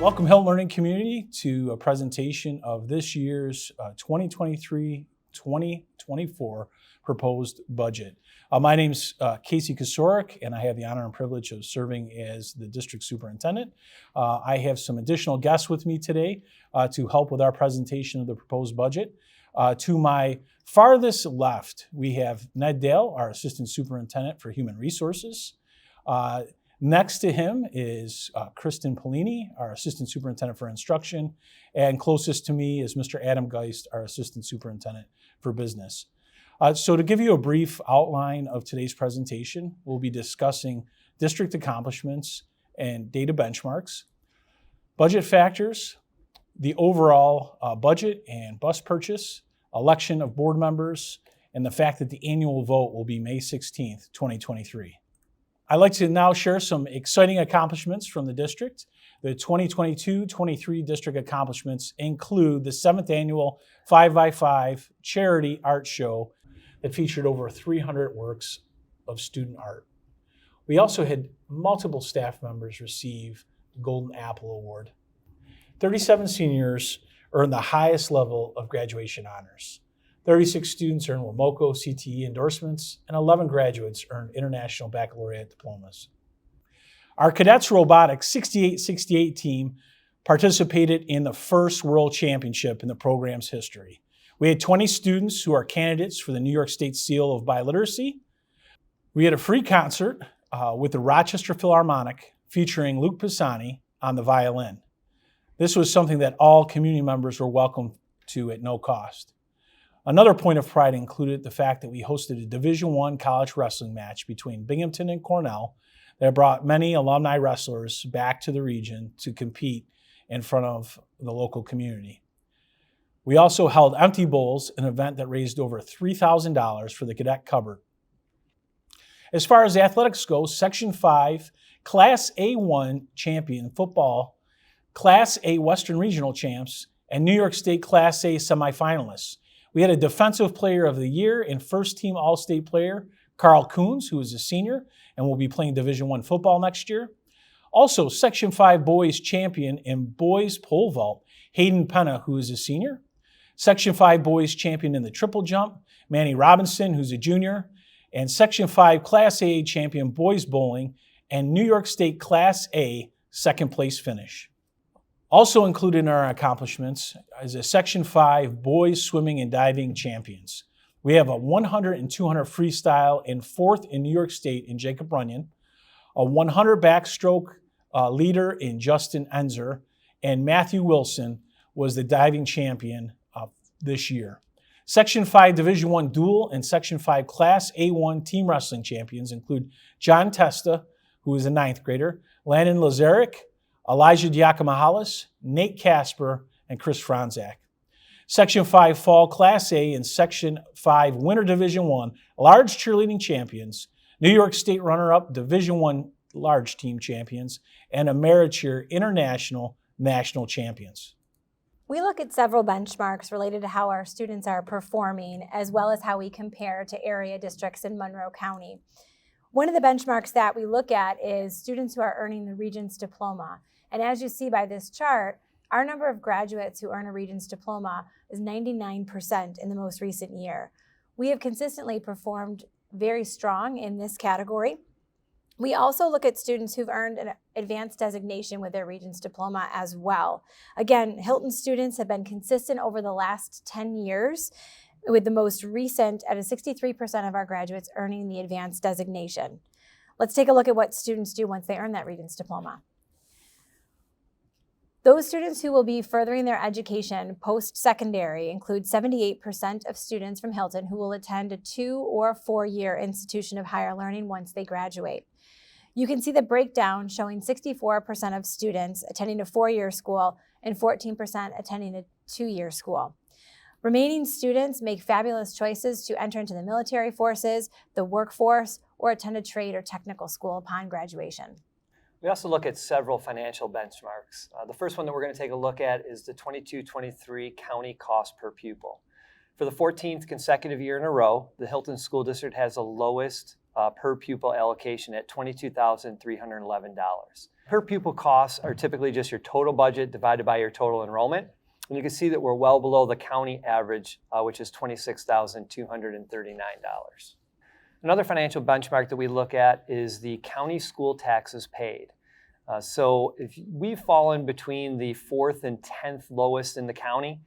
Welcome, Hilton Learning Community, to a presentation of this year's 2023-2024 proposed budget. My name's Casey Kosorek, and I have the honor and privilege of serving as the district superintendent. I have some additional guests with me today to help with our presentation of the proposed budget. To my farthest left, we have Ned Dale, our assistant superintendent for human resources. Next to him is Kristen Polini, our Assistant Superintendent for Instruction, and closest to me is Mr. Adam Geist, our Assistant Superintendent for Business. So to give you a brief outline of today's presentation, we'll be discussing district accomplishments and data benchmarks, budget factors, the overall budget and bus purchase, election of board members, and the fact that the annual vote will be May 16th, 2023. I'd like to now share some exciting accomplishments from the district. The 2022-23 district accomplishments include the 7th annual 5x5 charity art show that featured over 300 works of student art. We also had multiple staff members receive the Golden Apple Award. 37 seniors earned the highest level of graduation honors. 36 students earned WMOCO CTE endorsements, and 11 graduates earned International Baccalaureate diplomas. Our Cadets Robotics 6868 team participated in the first World Championship in the program's history. We had 20 students who are candidates for the New York State Seal of Biliteracy. We had a free concert with the Rochester Philharmonic featuring Luke Pisani on the violin. This was something that all community members were welcome to at no cost. Another point of pride included the fact that we hosted a Division I college wrestling match between Binghamton and Cornell that brought many alumni wrestlers back to the region to compete in front of the local community. We also held Empty Bowls, an event that raised over $3,000 for the cadet cupboard. As far as athletics goes, Section 5 Class A1 champion football, Class A Western Regional champs, and New York State Class A semifinalists. We had a Defensive Player of the Year and First Team All-State player, Carl Coons, who is a senior and will be playing Division I football next year. Also, Section 5 Boys Champion in Boys Pole Vault, Hayden Penna, who is a senior. Section 5 Boys Champion in the Triple Jump, Manny Robinson, who's a junior. And Section 5 Class A Champion Boys Bowling and New York State Class A second place finish. Also included in our accomplishments is a Section 5 Boys Swimming and Diving Champions. We have a 100 and 200 freestyle and 4th in New York State in Jacob Runyon, a 100 backstroke leader in Justin Enzer, and Matthew Wilson was the diving champion this year. Section 5 Division I Dual and Section 5 Class A1 Team Wrestling Champions include John Testa, who is a 9th grader, Landon Lazaric, Elijah Diakomahalis, Nate Casper, and Chris Franzak. Section 5 Fall Class A and Section 5 Winter Division I Large Cheerleading Champions, New York State Runner-Up Division I Large Team Champions, and Americheer International National Champions. We look at several benchmarks related to how our students are performing, as well as how we compare to area districts in Monroe County. One of the benchmarks that we look at is students who are earning the Regents Diploma. And as you see by this chart, our number of graduates who earn a Regents Diploma is 99% in the most recent year. We have consistently performed very strong in this category. We also look at students who've earned an advanced designation with their Regents Diploma as well. Again, Hilton students have been consistent over the last 10 years, with the most recent at a 63% of our graduates earning the advanced designation. Let's take a look at what students do once they earn that Regents Diploma. Those students who will be furthering their education post-secondary include 78% of students from Hilton who will attend a 2- or 4-year institution of higher learning once they graduate. You can see the breakdown showing 64% of students attending a 4-year school and 14% attending a 2-year school. Remaining students make fabulous choices to enter into the military forces, the workforce, or attend a trade or technical school upon graduation. We also look at several financial benchmarks. The first one that we're going to take a look at is the 22-23 county cost per pupil. For the 14th consecutive year in a row, the Hilton School District has the lowest per pupil allocation at $22,311. Per pupil costs are typically just your total budget divided by your total enrollment. And you can see that we're well below the county average, which is $26,239. Another financial benchmark that we look at is the county school taxes paid. So if we've fallen between the 4th and 10th lowest in the county.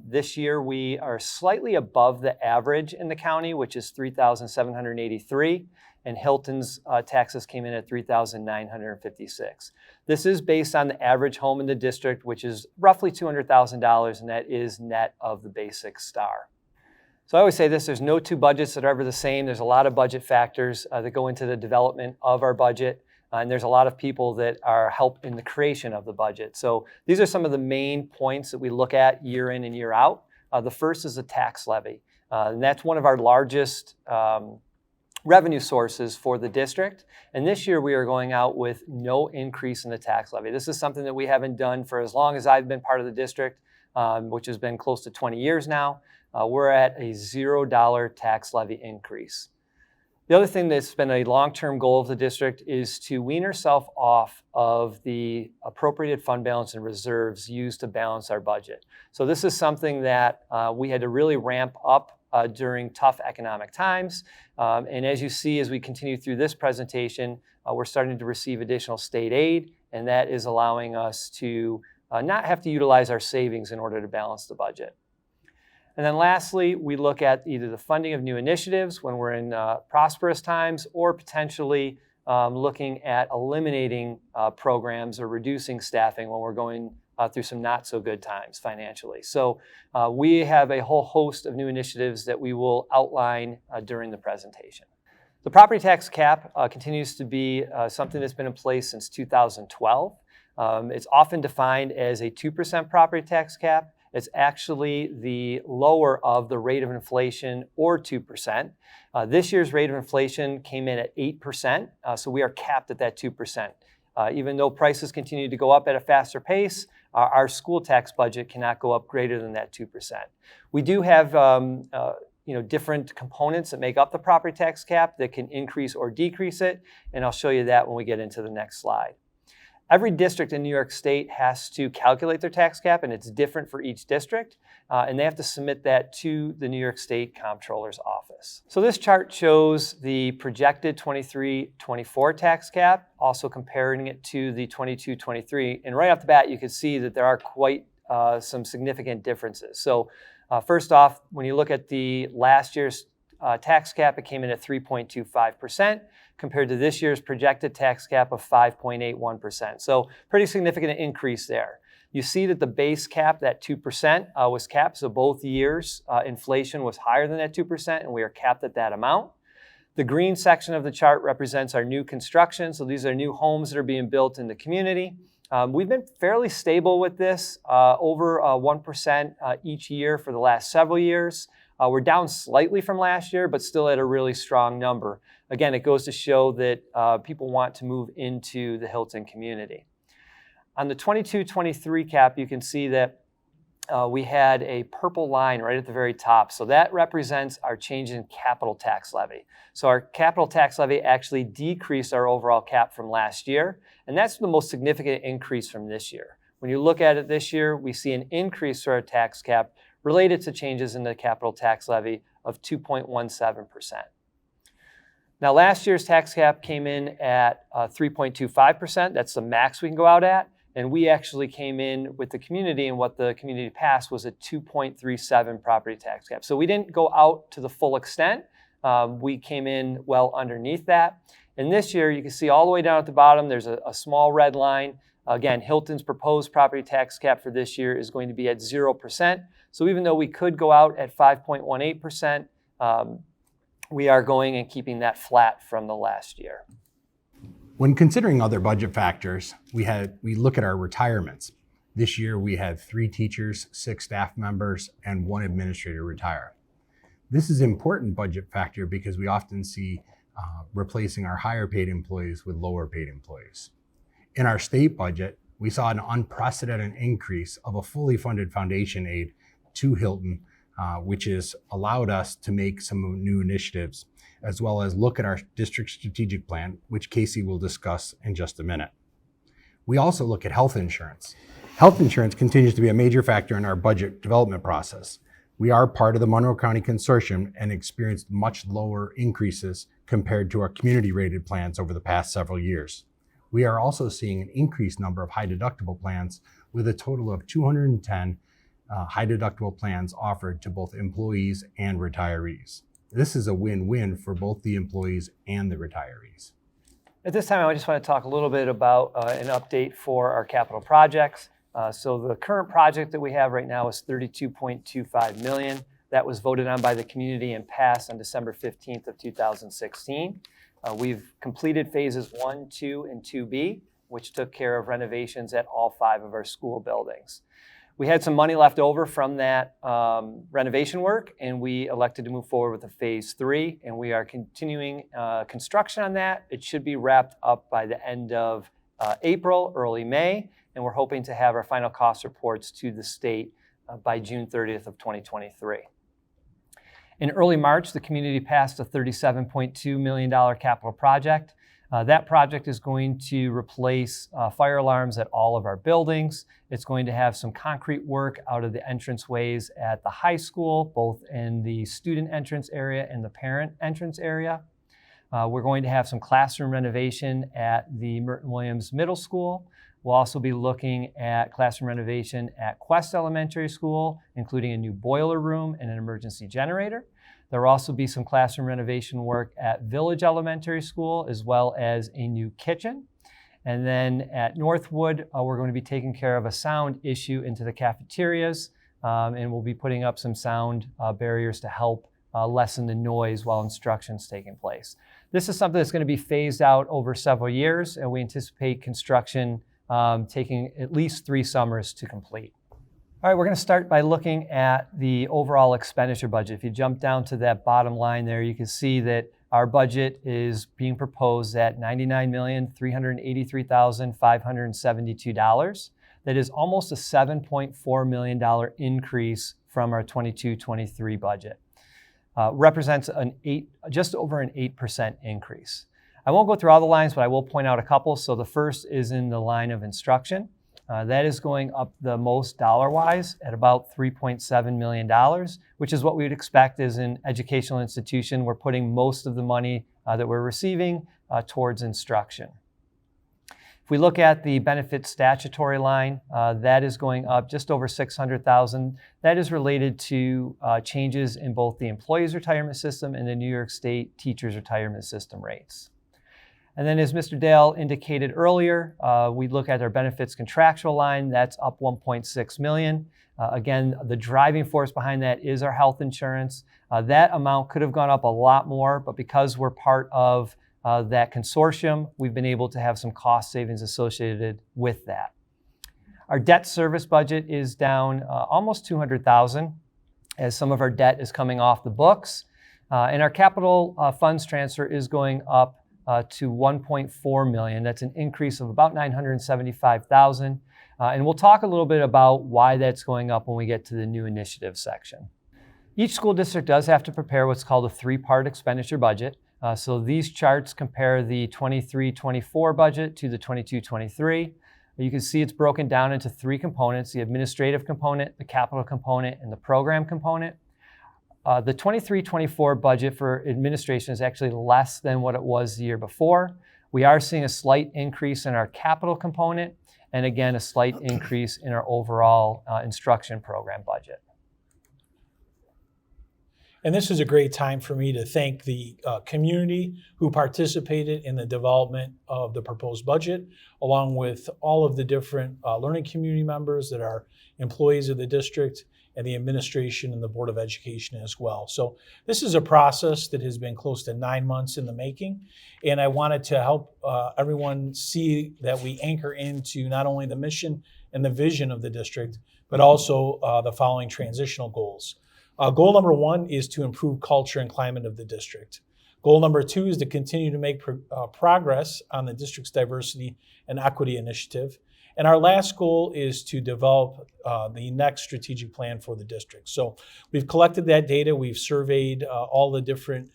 This year we are slightly above the average in the county, which is $3,783, and Hilton's taxes came in at $3,956. This is based on the average home in the district, which is roughly $200,000, and that is net of the basic star. So I always say this, there's no two budgets that are ever the same. There's a lot of budget factors that go into the development of our budget. And there's a lot of people that are help in the creation of the budget. So these are some of the main points that we look at year in and year out. The first is the tax levy. And that's one of our largest revenue sources for the district. And this year we are going out with no increase in the tax levy. This is something that we haven't done for as long as I've been part of the district, which has been close to 20 years now. We're at a $0 tax levy increase. The other thing that's been a long-term goal of the district is to wean ourselves off of the appropriated fund balance and reserves used to balance our budget. So this is something that we had to really ramp up during tough economic times. And as you see, as we continue through this presentation, we're starting to receive additional state aid, and that is allowing us to not have to utilize our savings in order to balance the budget. And then lastly, we look at either the funding of new initiatives when we're in prosperous times, or potentially looking at eliminating programs or reducing staffing when we're going through some not so good times financially. So we have a whole host of new initiatives that we will outline during the presentation. The property tax cap continues to be something that's been in place since 2012. It's often defined as a 2% property tax cap. It's actually the lower of the rate of inflation, or 2%. This year's rate of inflation came in at 8%, so we are capped at that 2%. Even though prices continue to go up at a faster pace, our school tax budget cannot go up greater than that 2%. We do have different components that make up the property tax cap that can increase or decrease it, and I'll show you that when we get into the next slide. Every district in New York State has to calculate their tax cap, and it's different for each district, and they have to submit that to the New York State Comptroller's Office. So this chart shows the projected 23-24 tax cap, also comparing it to the 22-23, and right off the bat you can see that there are quite some significant differences. So first off, when you look at the last year's tax cap, it came in at 3.25%. compared to this year's projected tax cap of 5.81%. So pretty significant increase there. You see that the base cap, that 2%, was capped. So both years, inflation was higher than that 2%, and we are capped at that amount. The green section of the chart represents our new construction. So these are new homes that are being built in the community. We've been fairly stable with this, over 1% each year for the last several years. We're down slightly from last year, but still at a really strong number. Again, it goes to show that people want to move into the Hilton community. On the 22-23 cap, you can see that we had a purple line right at the very top. So that represents our change in capital tax levy. So our capital tax levy actually decreased our overall cap from last year, and that's the most significant increase from this year. When you look at it this year, we see an increase to our tax cap related to changes in the capital tax levy of 2.17%. Now, last year's tax cap came in at 3.25%. That's the max we can go out at. And we actually came in with the community, and what the community passed was a 2.37 property tax cap. So we didn't go out to the full extent. We came in well underneath that. And this year, you can see all the way down at the bottom, there's a small red line. Again, Hilton's proposed property tax cap for this year is going to be at 0%. So even though we could go out at 5.18%, we are going and keeping that flat from the last year. When considering other budget factors, we look at our retirements. This year we had 3 teachers, 6 staff members, and 1 administrator retire. This is an important budget factor because we often see replacing our higher paid employees with lower paid employees. In our state budget, we saw an unprecedented increase of a fully funded foundation aid to Hilton which has allowed us to make some new initiatives, as well as look at our district strategic plan, which Casey will discuss in just a minute. We also look at health insurance. Health insurance continues to be a major factor in our budget development process. We are part of the Monroe County Consortium and experienced much lower increases compared to our community-rated plans over the past several years. We are also seeing an increased number of high deductible plans with a total of 210 high deductible plans offered to both employees and retirees. This is a win-win for both the employees and the retirees. At this time, I just want to talk a little bit about an update for our capital projects. So the current project that we have right now is $32.25 million. That was voted on by the community and passed on December 15th of 2016. We've completed phases 1, 2, and 2B, which took care of renovations at all 5 of our school buildings. We had some money left over from that renovation work, and we elected to move forward with a phase 3, and we are continuing construction on that. It should be wrapped up by the end of April, early May, and we're hoping to have our final cost reports to the state by June 30th of 2023. In early March, the community passed a $37.2 million capital project. That project is going to replace fire alarms at all of our buildings. It's going to have some concrete work out of the entranceways at the high school, both in the student entrance area and the parent entrance area. We're going to have some classroom renovation at the Merton Williams Middle School. We'll also be looking at classroom renovation at Quest Elementary School, including a new boiler room and an emergency generator. There will also be some classroom renovation work at Village Elementary School, as well as a new kitchen. And then at Northwood, we're going to be taking care of a sound issue into the cafeterias, and we'll be putting up some sound barriers to help lessen the noise while instruction's taking place. This is something that's going to be phased out over several years, and we anticipate construction taking at least 3 summers to complete. All right, we're going to start by looking at the overall expenditure budget. If you jump down to that bottom line there, you can see that our budget is being proposed at $99,383,572. That is almost a $7.4 million increase from our 22-23 budget. Represents just over an 8% increase. I won't go through all the lines, but I will point out a couple. So the first is in the line of instruction. That is going up the most dollar-wise at about $3.7 million, which is what we would expect as an educational institution. We're putting most of the money that we're receiving towards instruction. If we look at the benefits statutory line, that is going up just over $600,000. That is related to changes in both the employees' retirement system and the New York State teachers' retirement system rates. And then as Mr. Dale indicated earlier, we look at our benefits contractual line, that's up $1.6 million. Again, the driving force behind that is our health insurance. That amount could have gone up a lot more, but because we're part of that consortium, we've been able to have some cost savings associated with that. Our debt service budget is down almost $200,000 as some of our debt is coming off the books. And our capital funds transfer is going up to $1.4 million. That's an increase of about $975,000. And we'll talk a little bit about why that's going up when we get to the new initiative section. Each school district does have to prepare what's called a 3-part expenditure budget. So these charts compare the 23-24 budget to the 22-23. You can see it's broken down into 3 components: the administrative component, the capital component, and the program component. The 23-24 budget for administration is actually less than what it was the year before. We are seeing a slight increase in our capital component, and again, a slight increase in our overall instruction program budget. And this is a great time for me to thank the community who participated in the development of the proposed budget, along with all of the different learning community members that are employees of the district, and the administration and the Board of Education as well. So this is a process that has been close to 9 months in the making, and I wanted to help everyone see that we anchor into not only the mission and the vision of the district, but also the following transitional goals. Goal number 1 is to improve culture and climate of the district. Goal number 2 is to continue to make progress on the district's diversity and equity initiative. And our last goal is to develop the next strategic plan for the district. So we've collected that data, we've surveyed all the different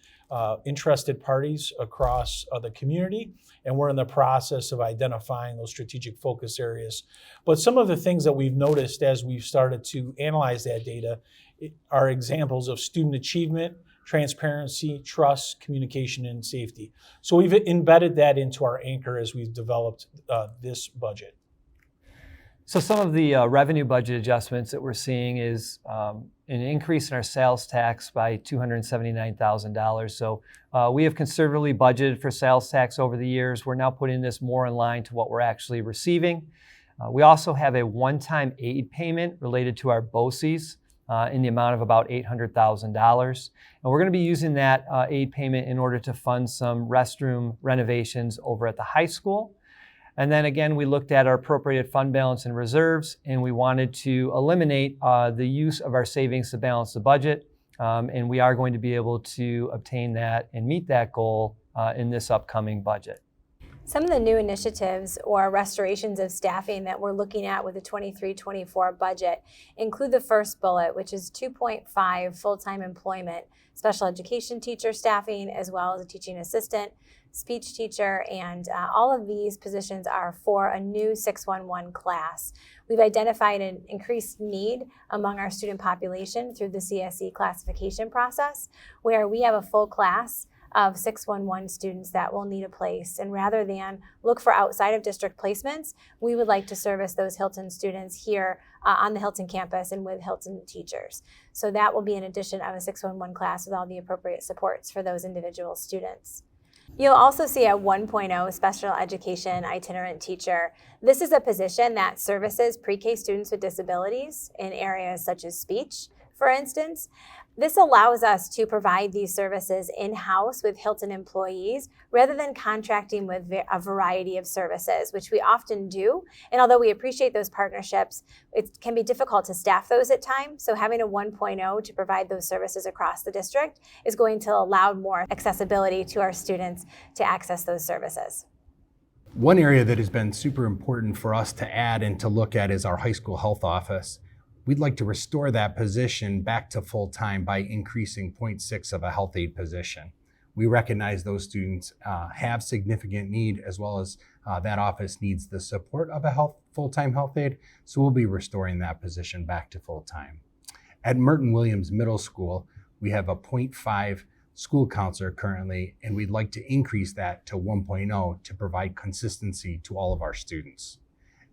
interested parties across the community, and we're in the process of identifying those strategic focus areas. But some of the things that we've noticed as we've started to analyze that data are examples of student achievement, transparency, trust, communication, and safety. So we've embedded that into our anchor as we've developed this budget. So some of the revenue budget adjustments that we're seeing is an increase in our sales tax by $279,000. So we have conservatively budgeted for sales tax over the years. We're now putting this more in line to what we're actually receiving. We also have a one-time aid payment related to our BOCES in the amount of about $800,000. And we're going to be using that aid payment in order to fund some restroom renovations over at the high school. And then again, we looked at our appropriated fund balance and reserves, and we wanted to eliminate the use of our savings to balance the budget. And we are going to be able to obtain that and meet that goal in this upcoming budget. Some of the new initiatives or restorations of staffing that we're looking at with the 23-24 budget include the first bullet, which is 2.5 full-time employment, special education teacher staffing, as well as a teaching assistant, speech teacher, and all of these positions are for a new 611 class. We've identified an increased need among our student population through the CSE classification process, where we have a full class of 611 students that will need a place. And rather than look for outside of district placements, we would like to service those Hilton students here on the Hilton campus and with Hilton teachers. So that will be an addition of a 611 class with all the appropriate supports for those individual students. You'll also see a 1.0 special education itinerant teacher. This is a position that services pre-K students with disabilities in areas such as speech, for instance. This allows us to provide these services in-house with Hilton employees rather than contracting with a variety of services, which we often do. And although we appreciate those partnerships, it can be difficult to staff those at times. So having a 1.0 to provide those services across the district is going to allow more accessibility to our students to access those services. One area that has been super important for us to add and to look at is our high school health office. We'd like to restore that position back to full-time by increasing 0.6 of a health aide position. We recognize those students have significant need, as well as that office needs the support of a full-time health aide, so we'll be restoring that position back to full-time. At Merton Williams Middle School, we have a 0.5 school counselor currently, and we'd like to increase that to 1.0 to provide consistency to all of our students.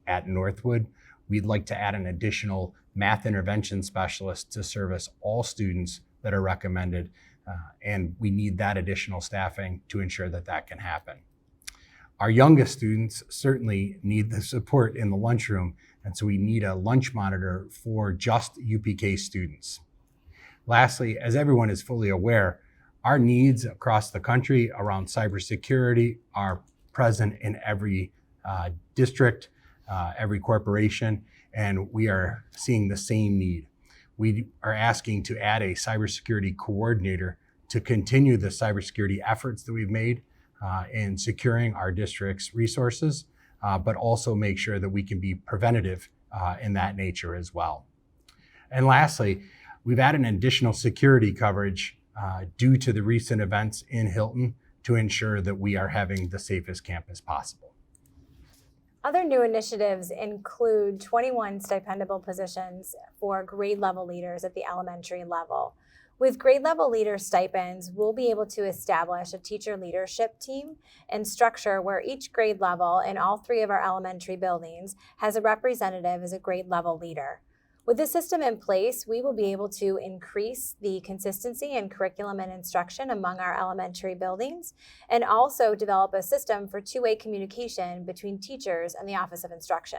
At Northwood, we'd like to add an additional math intervention specialist to service all students that are recommended, and we need that additional staffing to ensure that that can happen. Our youngest students certainly need the support in the lunchroom, and so we need a lunch monitor for just UPK students. Lastly, as everyone is fully aware, our needs across the country around cybersecurity are present in every district, every corporation, and we are seeing the same need. We are asking to add a cybersecurity coordinator to continue the cybersecurity efforts that we've made in securing our district's resources, but also make sure that we can be preventative in that nature as well. And lastly, we've added an additional security coverage due to the recent events in Hilton to ensure that we are having the safest campus possible. Other new initiatives include 21 stipendable positions for grade level leaders at the elementary level. With grade level leader stipends, we'll be able to establish a teacher leadership team and structure where each grade level in all 3 of our elementary buildings has a representative as a grade level leader. With this system in place, we will be able to increase the consistency in curriculum and instruction among our elementary buildings, and also develop a system for two-way communication between teachers and the Office of Instruction.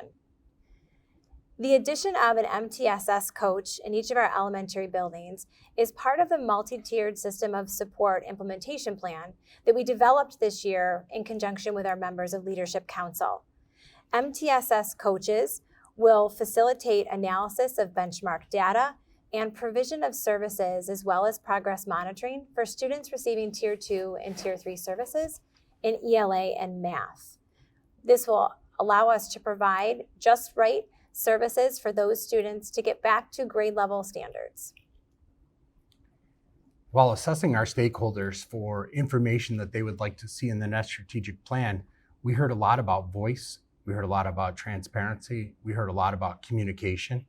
The addition of an MTSS coach in each of our elementary buildings is part of the multi-tiered system of support implementation plan that we developed this year in conjunction with our members of Leadership Council. MTSS coaches will facilitate analysis of benchmark data and provision of services, as well as progress monitoring for students receiving Tier 2 and Tier 3 services in ELA and math. This will allow us to provide just right services for those students to get back to grade level standards. While assessing our stakeholders for information that they would like to see in the next strategic plan, we heard a lot about voice, we heard a lot about transparency, we heard a lot about communication.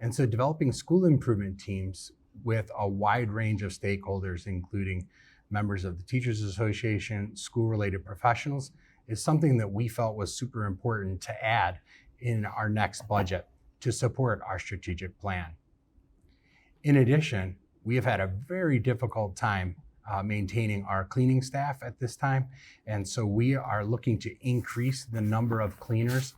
And so developing school improvement teams with a wide range of stakeholders, including members of the Teachers Association, school-related professionals, is something that we felt was super important to add in our next budget to support our strategic plan. In addition, we have had a very difficult time maintaining our cleaning staff at this time, and so we are looking to increase the number of cleaners,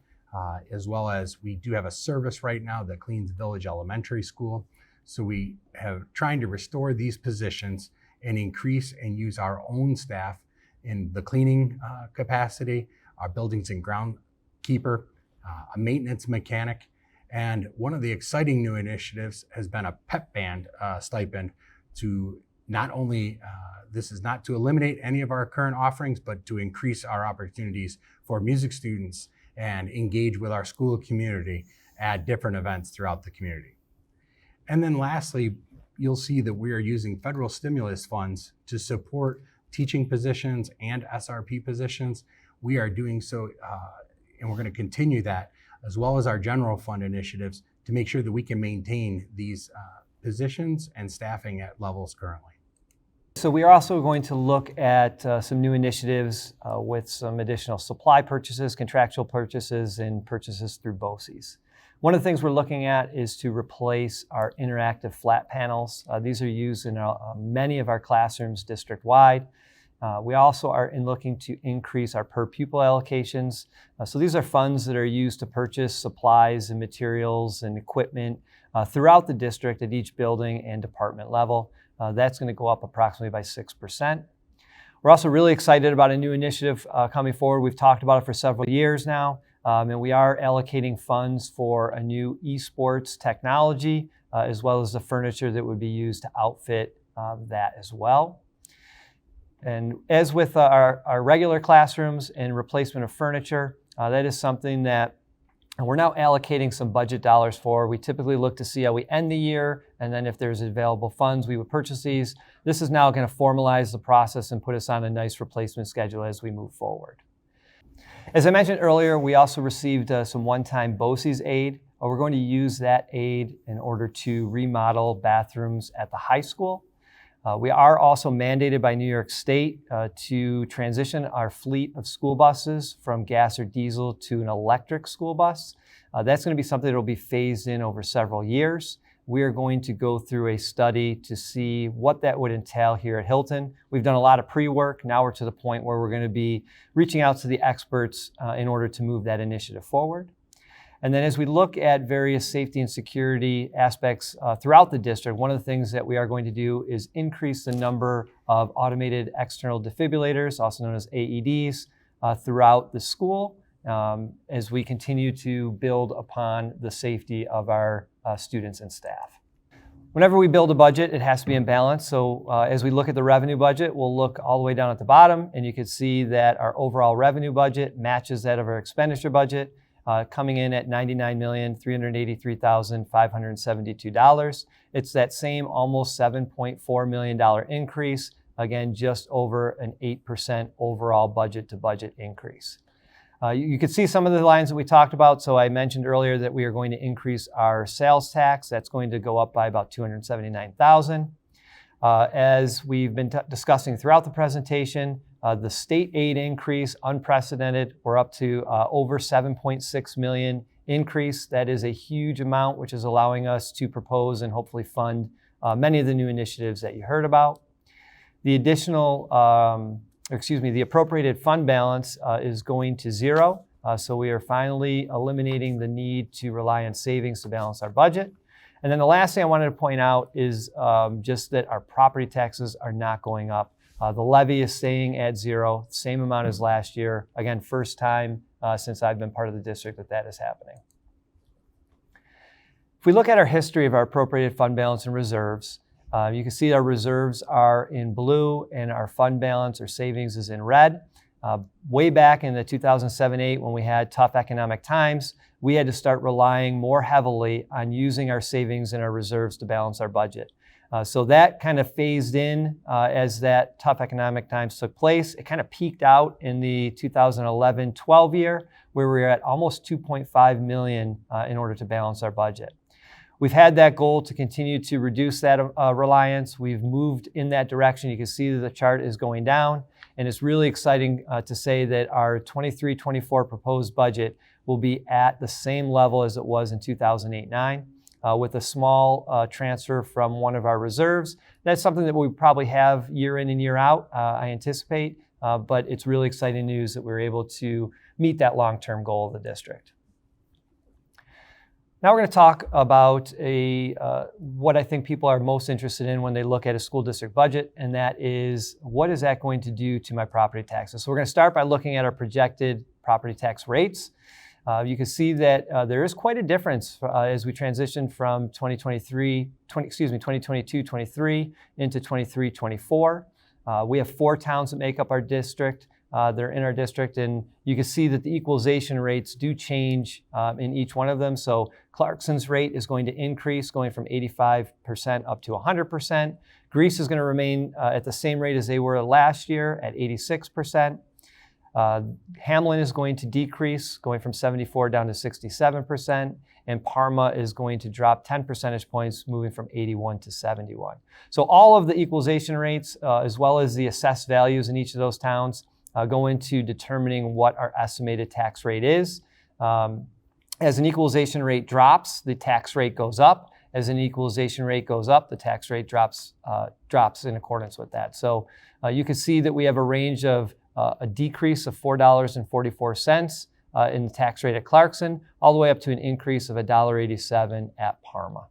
as well as we do have a service right now that cleans Village Elementary School. So we have trying to restore these positions and increase and use our own staff in the cleaning capacity, our buildings and groundkeeper, a maintenance mechanic, and one of the exciting new initiatives has been a pep band stipend to not only, this is not to eliminate any of our current offerings, but to increase our opportunities for music students and engage with our school community at different events throughout the community. And then lastly, you'll see that we are using federal stimulus funds to support teaching positions and SRP positions. We are doing so, and we're going to continue that, as well as our general fund initiatives to make sure that we can maintain these positions and staffing at levels currently. So we are also going to look at some new initiatives with some additional supply purchases, contractual purchases, and purchases through BOCES. One of the things we're looking at is to replace our interactive flat panels. These are used in many of our classrooms district-wide. We also are looking to increase our per pupil allocations. So these are funds that are used to purchase supplies and materials and equipment throughout the district at each building and department level. That's going to go up approximately by 6%. We're also really excited about a new initiative coming forward. We've talked about it for several years now, and we are allocating funds for a new esports technology, as well as the furniture that would be used to outfit that as well. And as with our regular classrooms and replacement of furniture, that is something that we're now allocating some budget dollars for. We typically look to see how we end the year, and then if there's available funds, we would purchase these. This is now going to formalize the process and put us on a nice replacement schedule as we move forward. As I mentioned earlier, we also received some one-time BOCES aid. We're going to use that aid in order to remodel bathrooms at the high school. We are also mandated by New York State to transition our fleet of school buses from gas or diesel to an electric school bus. That's going to be something that will be phased in over several years. We are going to go through a study to see what that would entail here at Hilton. We've done a lot of pre-work. Now we're to the point where we're going to be reaching out to the experts in order to move that initiative forward. And then as we look at various safety and security aspects throughout the district, one of the things that we are going to do is increase the number of automated external defibrillators, also known as AEDs, throughout the school as we continue to build upon the safety of our students and staff. Whenever we build a budget, it has to be in balance. So as we look at the revenue budget, we'll look all the way down at the bottom, and you can see that our overall revenue budget matches that of our expenditure budget. Coming in at $99,383,572. It's that same almost $7.4 million increase, again, just over an 8% overall budget to budget increase. You can see some of the lines that we talked about. So I mentioned earlier that we are going to increase our sales tax. That's going to go up by about $279,000. As we've been discussing throughout the presentation, the state aid increase, unprecedented. We're up to over $7.6 million increase. That is a huge amount, which is allowing us to propose and hopefully fund many of the new initiatives that you heard about. The additional, the appropriated fund balance is going to zero. So we are finally eliminating the need to rely on savings to balance our budget. And then the last thing I wanted to point out is just that our property taxes are not going up. The levy is staying at zero, same amount as last year. Again, first time since I've been part of the district that is happening. If we look at our history of our appropriated fund balance and reserves, you can see our reserves are in blue and our fund balance or savings is in red. Way back in the 2007-8, when we had tough economic times, we had to start relying more heavily on using our savings and our reserves to balance our budget. So that kind of phased in as that tough economic times took place. It kind of peaked out in the 2011-12 year, where we were at almost $2.5 million in order to balance our budget. We've had that goal to continue to reduce that reliance. We've moved in that direction. You can see that the chart is going down, and it's really exciting to say that our 23-24 proposed budget will be at the same level as it was in 2008-9. With a small transfer from one of our reserves. That's something that we probably have year in and year out, I anticipate, but it's really exciting news that we're able to meet that long-term goal of the district. Now we're going to talk about what I think people are most interested in when they look at a school district budget, and that is, what is that going to do to my property taxes? So we're going to start by looking at our projected property tax rates. You can see that there is quite a difference as we transition from 2022-23 into 23-24. We have 4 towns that make up our district. They're in our district, and you can see that the equalization rates do change in each one of them. So Clarkson's rate is going to increase, going from 85% up to 100%. Greece is going to remain at the same rate as they were last year at 86%. Hamlin is going to decrease, going from 74 down to 67%, and Parma is going to drop 10 percentage points, moving from 81 to 71. So all of the equalization rates, as well as the assessed values in each of those towns, go into determining what our estimated tax rate is. As an equalization rate drops, the tax rate goes up. As an equalization rate goes up, the tax rate drops in accordance with that. So you can see that we have a range of a decrease of $4.44 in the tax rate at Clarkson, all the way up to an increase of $1.87 at Parma.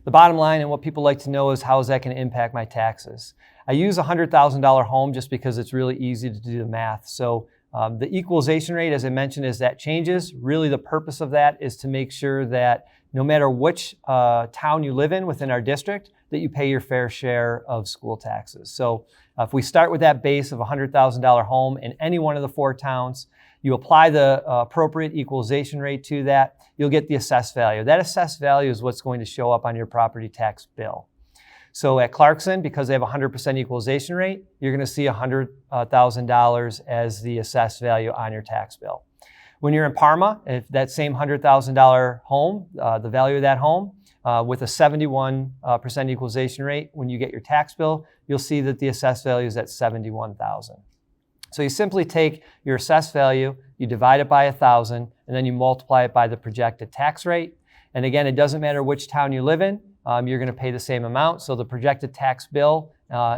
The bottom line, and what people like to know, is how is that going to impact my taxes? I use a $100,000 home just because it's really easy to do the math. So the equalization rate, as I mentioned, as that changes, really the purpose of that is to make sure that no matter which town you live in within our district, that you pay your fair share of school taxes. So if we start with that base of a $100,000 home in any one of the 4 towns, you apply the appropriate equalization rate to that, you'll get the assessed value. That assessed value is what's going to show up on your property tax bill. So at Clarkson, because they have a 100% equalization rate, you're going to see $100,000 as the assessed value on your tax bill. When you're in Parma, if that same $100,000 home, the value of that home, with a 71% equalization rate, when you get your tax bill, you'll see that the assessed value is at $71,000. So you simply take your assessed value, you divide it by 1,000, and then you multiply it by the projected tax rate. And again, it doesn't matter which town you live in, you're going to pay the same amount. So the projected tax bill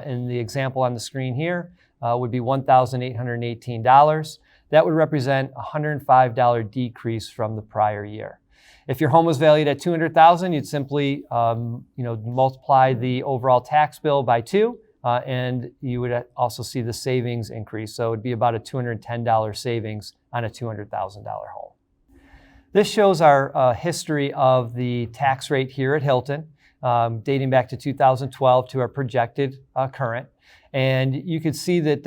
in the example on the screen here would be $1,818. That would represent a $105 decrease from the prior year. If your home was valued at $200,000, you'd simply multiply the overall tax bill by 2, and you would also see the savings increase. So it would be about a $210 savings on a $200,000 home. This shows our history of the tax rate here at Hilton, dating back to 2012 to our projected current. And you can see that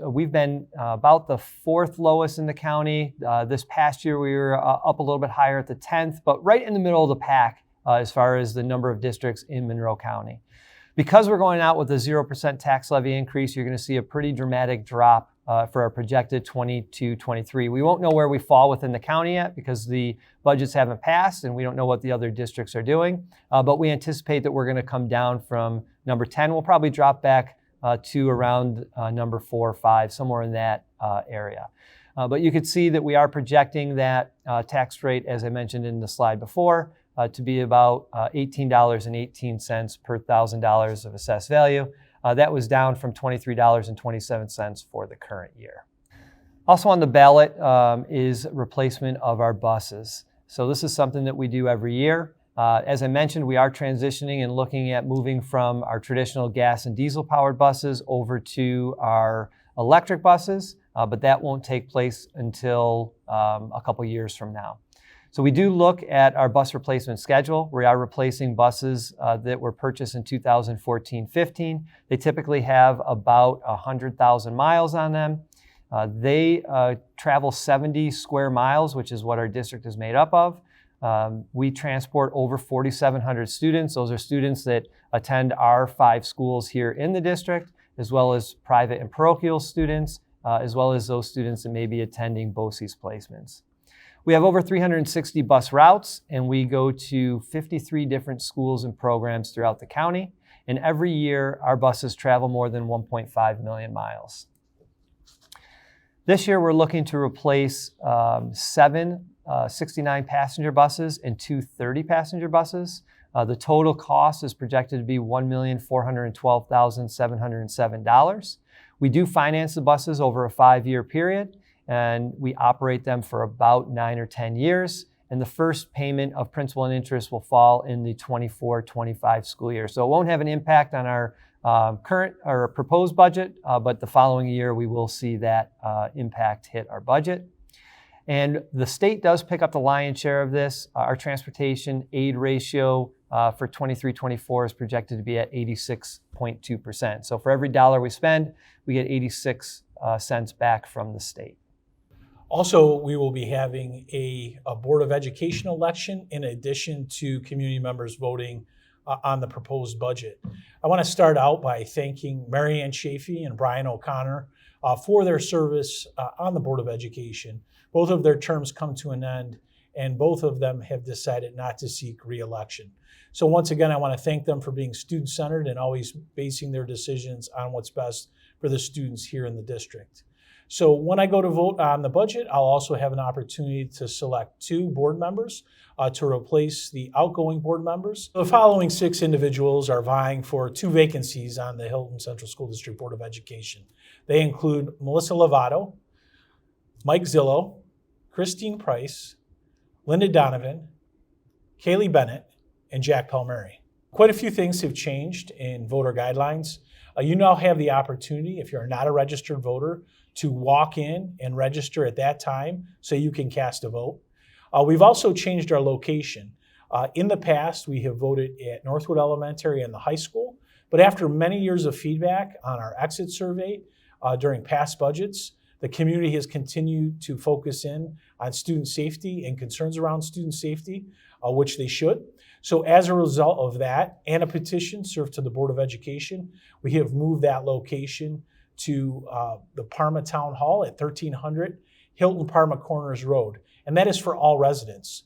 we've been about the 4th lowest in the county. This past year, we were up a little bit higher at the 10th, but right in the middle of the pack as far as the number of districts in Monroe County. Because we're going out with a 0% tax levy increase, you're going to see a pretty dramatic drop for our projected 22-23. We won't know where we fall within the county yet because the budgets haven't passed and we don't know what the other districts are doing. But we anticipate that we're going to come down from number 10. We'll probably drop back to around number 4 or 5, somewhere in that area. But you can see that we are projecting that tax rate, as I mentioned in the slide before, to be about $18.18 per $1,000 of assessed value. That was down from $23.27 for the current year. Also on the ballot is replacement of our buses. So this is something that we do every year. As I mentioned, we are transitioning and looking at moving from our traditional gas and diesel powered buses over to our electric buses, but that won't take place until a couple years from now. So we do look at our bus replacement schedule. We are replacing buses that were purchased in 2014-15. They typically have about 100,000 miles on them. They travel 70 square miles, which is what our district is made up of. We transport over 4,700 students. Those are students that attend our 5 schools here in the district, as well as private and parochial students, as well as those students that may be attending BOCES placements. We have over 360 bus routes, and we go to 53 different schools and programs throughout the county. And every year, our buses travel more than 1.5 million miles. This year, we're looking to replace 7 69 passenger buses and 2 30 passenger buses. The total cost is projected to be $1,412,707. We do finance the buses over a 5-year period, and we operate them for about 9 or 10 years. And the first payment of principal and interest will fall in the 24-25 school year. So it won't have an impact on our current or proposed budget, but the following year we will see that impact hit our budget. And the state does pick up the lion's share of this. Our transportation aid ratio for 23-24 is projected to be at 86.2%. So for every dollar we spend, we get 86 cents back from the state. Also, we will be having a Board of Education election in addition to community members voting on the proposed budget. I want to start out by thanking Mary Ann Chafee and Brian O'Connor for their service on the Board of Education. Both of their terms come to an end, and both of them have decided not to seek re-election. So once again, I want to thank them for being student-centered and always basing their decisions on what's best for the students here in the district. So when I go to vote on the budget, I'll also have an opportunity to select 2 board members to replace the outgoing board members. The following 6 individuals are vying for 2 vacancies on the Hilton Central School District Board of Education. They include Melissa Lovato, Mike Zillow, Christine Price, Linda Donovan, Kaylee Bennett, and Jack Palmieri. Quite a few things have changed in voter guidelines. You now have the opportunity, if you're not a registered voter, to walk in and register at that time so you can cast a vote. We've also changed our location. In the past, we have voted at Northwood Elementary and the high school, but after many years of feedback on our exit survey during past budgets, the community has continued to focus in on student safety and concerns around student safety, which they should. So as a result of that and a petition served to the Board of Education, we have moved that location to the Parma Town Hall at 1300 Hilton Parma Corners Road, and that is for all residents.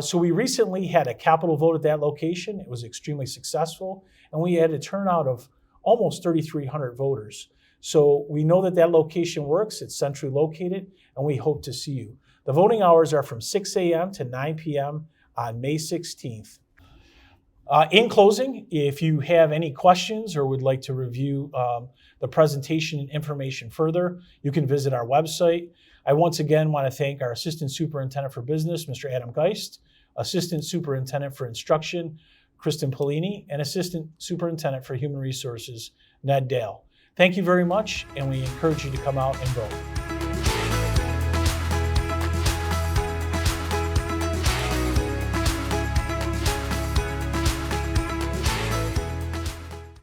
So we recently had a capital vote at that location. It was extremely successful, and we had a turnout of almost 3,300 voters. So we know that that location works, it's centrally located, and we hope to see you. The voting hours are from 6 a.m. to 9 p.m. on May 16th. In closing, if you have any questions or would like to review the presentation and information further, you can visit our website. I once again want to thank our Assistant Superintendent for Business, Mr. Adam Geist, Assistant Superintendent for Instruction, Kristen Polini, and Assistant Superintendent for Human Resources, Ned Dale. Thank you very much, and we encourage you to come out and vote.